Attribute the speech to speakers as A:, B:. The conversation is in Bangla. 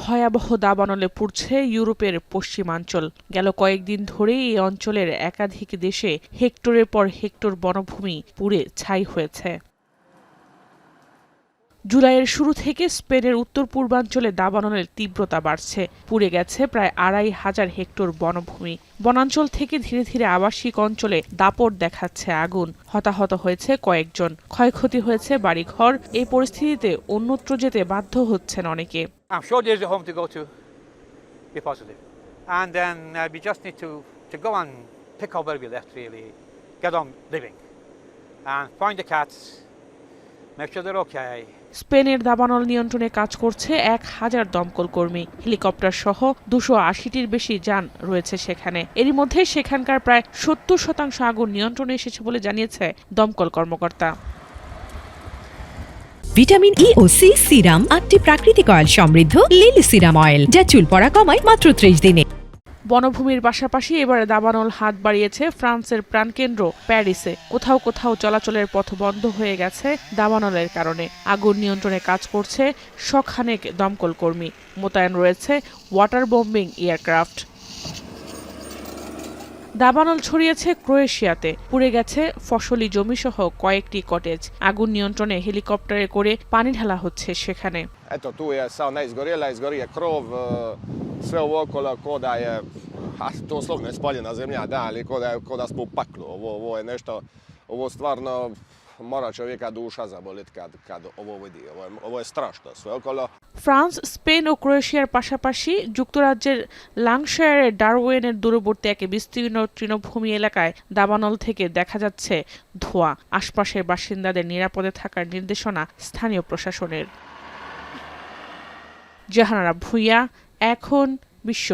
A: ভয়াবহ দাবানলে পুড়ছে ইউরোপের পশ্চিমাঞ্চল। গেল কয়েকদিন ধরেই এই অঞ্চলের একাধিক দেশে হেক্টরের পর হেক্টর বনভূমি পুড়ে ছাই হয়েছে। জুলাইয়ের শুরু থেকে স্পেনের উত্তর পূর্বাঞ্চলে দাবানলের তীব্রতা বাড়ছে। পুড়ে গেছে প্রায় ২৫০০ হেক্টর বনভূমি। বনাঞ্চল থেকে ধীরে ধীরে আবাসিক অঞ্চলে দাপট দেখাচ্ছে আগুন। হতাহত হয়েছে কয়েকজন, ক্ষয়ক্ষতি হয়েছে বাড়িঘর। এই পরিস্থিতিতে অন্যত্র যেতে বাধ্য হচ্ছেন অনেকে।
B: I'm sure there's a home to go to, be positive. And then we just need to go and pick up where we left, really. Get on living. And find the cats, make sure they're okay.
A: স্পেনের দাবানল নিয়ন্ত্রণে কাজ করছে ১,০০০ দমকল কর্মী। হেলিকপ্টার সহ ২৮০টির বেশি যান রয়েছে সেখানে। এরই মধ্যে সেখানকার প্রায় ৭০% আগুন নিয়ন্ত্রণে এসেছে বলে জানিয়েছে দমকল কর্মকর্তা।
C: ভিটামিন ই ও সি সিরাম ৮টি প্রাকৃতিক অয়েল সমৃদ্ধ লিলি সিরাম অয়েল, যা চুল পড়া কমায় মাত্র ৩০ দিনে।
A: বনভূমির পাশাপাশি এবার দাবানল হাত বাড়িয়েছে ফ্রান্সের প্রাণকেন্দ্র প্যারিসে। কোথাও কোথাও চলাচলের পথ বন্ধ হয়ে গেছে দাবানলের কারণে। আগুন নিয়ন্ত্রণে কাজ করছে শখানেক দমকল কর্মী। মোতায়েন রয়েছে ওয়াটার বম্বিং এয়ারক্রাফট। দাবানল ছড়িয়েছে ক্রোয়েশিয়াতে। পুড়ে গেছে ফসলি জমিসহ কয়েকটি কটেজ। আগুন নিয়ন্ত্রণে হেলিকপ্টারে করে পানি ঢালা হচ্ছে সেখানে।
D: Eto, tu je sauna izgorija krov, sve ovo okolo ko da je, doslovno je spaljena zemlja, da, ali ko da smo u paklu. Ovo je nešto, ovo stvarno mora čovjeka duša zabolit kad ovo vidi. Ovo je strašno sve okolo.
A: France, Spain ও ক্রোয়েশিয়ার পাশাপাশি যুক্তরাজ্যের লাঙ্কশায়ারের ডারওয়েনের দূরবর্তী এক বিস্তীর্ণ তৃণভূমি এলাকায় দাবানল থেকে দেখা যাচ্ছে ধোঁয়া। আশপাশের বাসিন্দাদের নিরাপদে থাকার নির্দেশনা স্থানীয় প্রশাসনের। জাহানারা ভুঁইয়া, এখন বিশ্ব।